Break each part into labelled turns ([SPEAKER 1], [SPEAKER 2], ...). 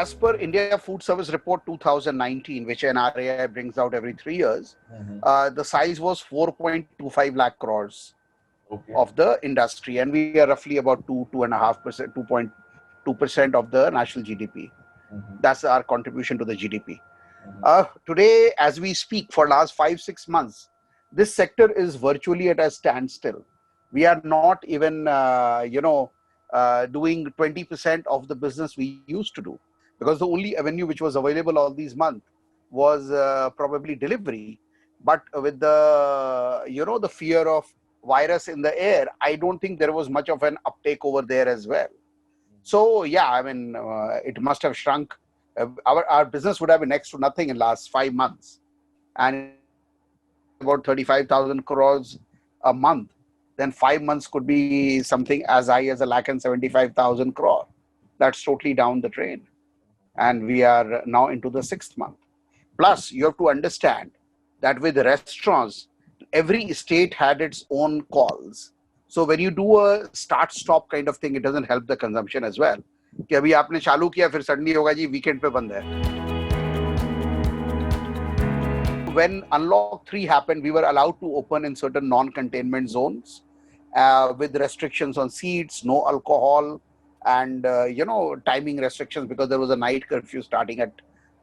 [SPEAKER 1] as per India Food Service Report 2019, which NRAI brings out every 3 years, the size was 4.25 lakh crores of the industry, and we are roughly about 2.5%, 2.2% of the national GDP. That's our contribution to the GDP. Today, as we speak, for last 5-6 months, this sector is virtually at a standstill. We are not even, doing 20% of the business we used to do, because the only avenue which was available all these months was probably delivery. But with the, the fear of virus in the air, I don't think there was much of an uptake over there as well. So yeah, I mean, it must have shrunk. Our business would have been next to nothing in last 5 months, and about 35,000 crores a month. Then 5 months could be something as high as 1,75,000 crore. That's totally down the drain, and we are now into the 6th month. Plus, you have to understand that with restaurants, every state had its own calls. So when you do a start-stop kind of thing, it doesn't help the consumption as well. कि अभी आपने चालू किया फिर suddenly होगा जी weekend पे बंद है. When Unlock 3 happened, we were allowed to open in certain non-containment zones with restrictions on seats, no alcohol, and timing restrictions, because there was a night curfew starting at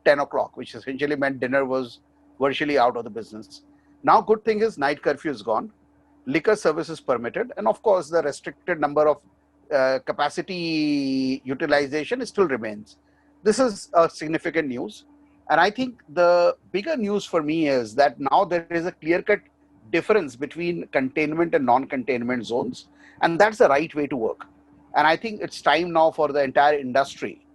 [SPEAKER 1] 10 o'clock, which essentially meant dinner was virtually out of the business. Now, good thing is night curfew is gone, liquor service is permitted, and of course the restricted number of capacity utilization still remains. This is a significant news. And I think the bigger news for me is that now there is a clear-cut difference between containment and non-containment zones. And that's the right way to work. And I think it's time now for the entire industry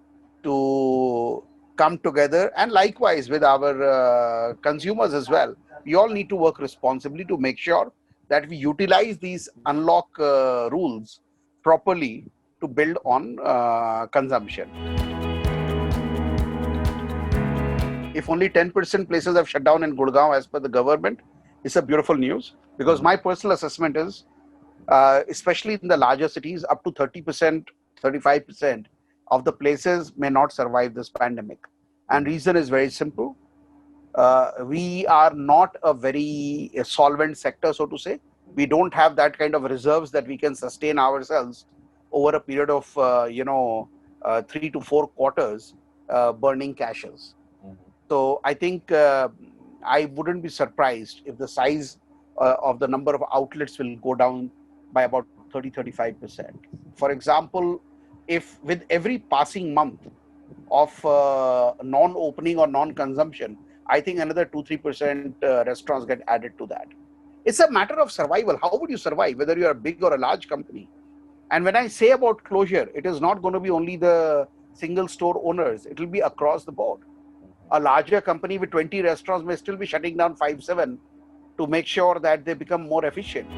[SPEAKER 1] to come together, and likewise with our consumers as well. We all need to work responsibly to make sure that we utilize these unlock rules properly to build on consumption. If only 10% places have shut down in Gurgaon as per the government, it's a beautiful news, because my personal assessment is, especially in the larger cities, up to 30%, 35% of the places may not survive this pandemic. And reason is very simple. We are not a very solvent sector, so to say. We don't have that kind of reserves that we can sustain ourselves over a period of, 3 to 4 quarters burning cashes. So I think I wouldn't be surprised if the size of the number of outlets will go down by about 30-35%. For example, if with every passing month of non-opening or non-consumption, I think another 2-3% restaurants get added to that. It's a matter of survival. How would you survive, whether you're a big or a large company? And when I say about closure, it is not going to be only the single store owners. It will be across the board. A larger company with 20 restaurants may still be shutting down 5-7 to make sure that they become more efficient.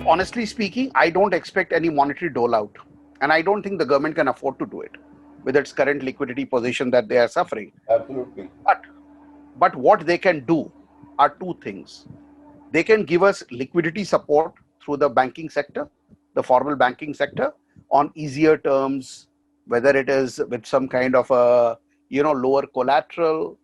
[SPEAKER 1] Honestly speaking, I don't expect any monetary dole out. And I don't think the government can afford to do it with its current liquidity position that they are suffering.
[SPEAKER 2] Absolutely.
[SPEAKER 1] But what they can do are 2 things. They can give us liquidity support through the banking sector, the formal banking sector, on easier terms, whether it is with some kind of a, lower collateral,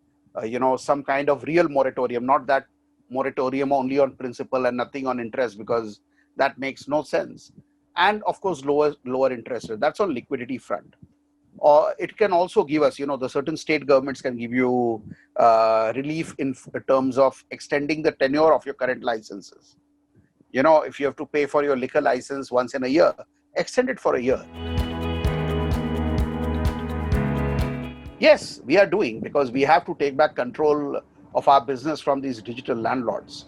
[SPEAKER 1] some kind of real moratorium, not that moratorium only on principal and nothing on interest, because that makes no sense. And of course, lower interest rate. That's on liquidity front. Or it can also give us, the certain state governments can give you relief in terms of extending the tenure of your current licenses. If you have to pay for your liquor license once in a year, extend it for a year. Yes, we are doing, because we have to take back control of our business from these digital landlords.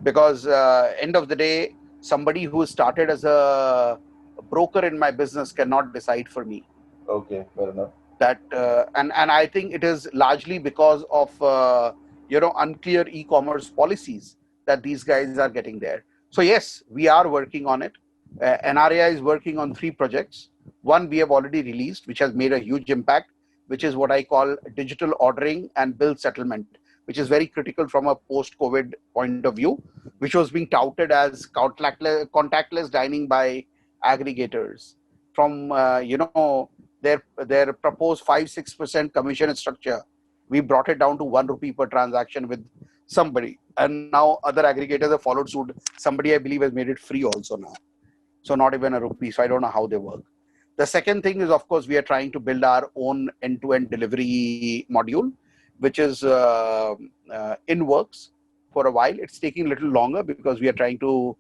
[SPEAKER 1] Because end of the day, somebody who started as a broker in my business cannot decide for me.
[SPEAKER 2] Okay, fair enough.
[SPEAKER 1] That and I think it is largely because of unclear e-commerce policies that these guys are getting there. So yes, we are working on it. NRAI is working on 3 projects. One we have already released, which has made a huge impact, which is what I call digital ordering and bill settlement, which is very critical from a post-COVID point of view, which was being touted as contactless dining by aggregators. from their proposed 5-6% commission structure. We brought it down to 1 rupee per transaction with somebody, and now other aggregators have followed suit. Somebody, I believe, has made it free also now, so not even a rupee. So I don't know how they work. The second thing is, of course, we are trying to build our own end-to-end delivery module, which is in works for a while. It's taking a little longer because we are trying to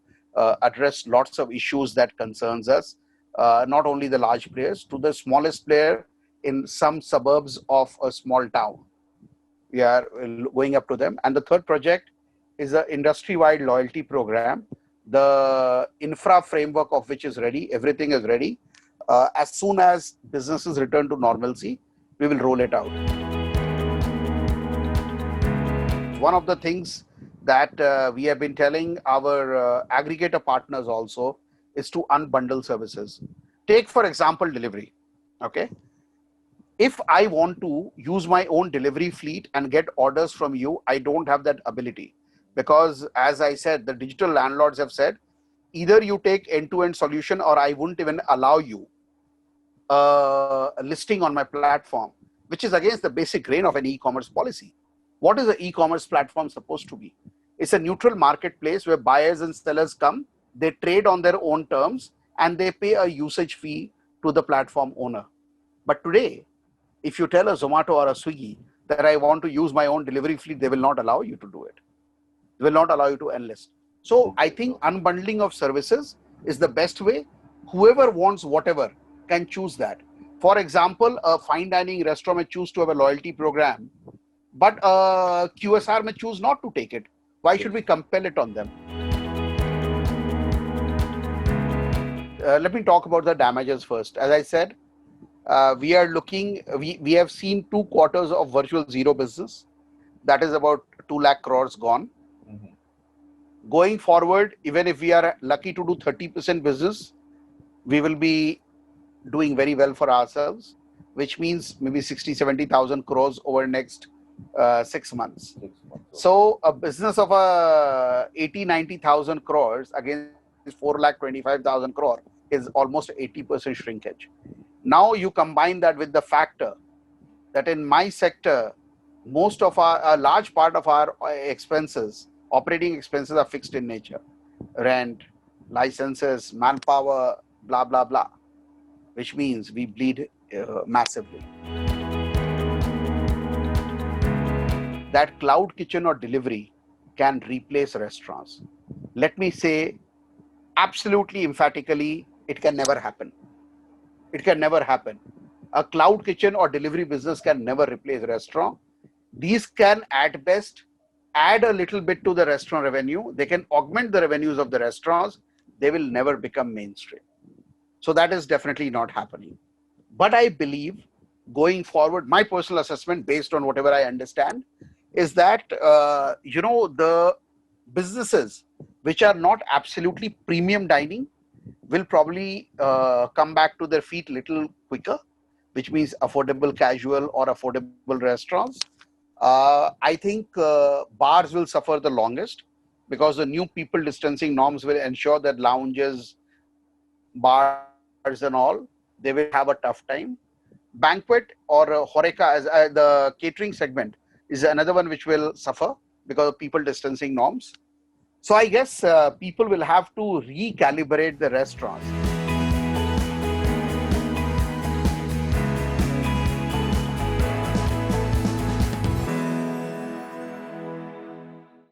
[SPEAKER 1] address lots of issues that concerns us, not only the large players, to the smallest player in some suburbs of a small town. We are going up to them. And the third project is an industry-wide loyalty program. The infra framework of which is ready. Everything is ready. As soon as businesses return to normalcy, we will roll it out. One of the things that we have been telling our aggregator partners also is to unbundle services. Take, for example, delivery. Okay. If I want to use my own delivery fleet and get orders from you, I don't have that ability. Because as I said, the digital landlords have said, either you take end-to-end solution or I wouldn't even allow you a listing on my platform, which is against the basic grain of an e-commerce policy. What is the e-commerce platform supposed to be? It's a neutral marketplace where buyers and sellers come, they trade on their own terms, and they pay a usage fee to the platform owner. But today, if you tell a Zomato or a Swiggy that I want to use my own delivery fleet, they will not allow you to do it. They will not allow you to enlist. So I think unbundling of services is the best way. Whoever wants whatever can choose that. For example, a fine dining restaurant may choose to have a loyalty program, but a QSR may choose not to take it. Why should we compel it on them? Let me talk about the damages first. As I said, we have seen 2 quarters of virtual zero business. That is about 2 lakh crores gone. Going forward, even if we are lucky to do 30% business, we will be doing very well for ourselves, which means maybe 60-70,000 crores over next 6 months. So a business of 80-90,000 crores against 4,25,000 crore is almost 80% shrinkage. Now you combine that with the factor that in my sector, most of a large part of our expenses, operating expenses, are fixed in nature. Rent, licenses, manpower, blah, blah, blah, which means we bleed massively. That cloud kitchen or delivery can replace restaurants. Let me say absolutely emphatically, it can never happen. It can never happen. A cloud kitchen or delivery business can never replace restaurant. These can at best add a little bit to the restaurant revenue. They can augment the revenues of the restaurants. They will never become mainstream. So that is definitely not happening. But I believe going forward, my personal assessment based on whatever I understand is that, the businesses which are not absolutely premium dining will probably come back to their feet little quicker, which means affordable casual or affordable restaurants. I think bars will suffer the longest because the new people distancing norms will ensure that lounges, bars and all, they will have a tough time. Banquet or Horeca, as the catering segment, is another one which will suffer because of people distancing norms. So I guess people will have to recalibrate the restaurants.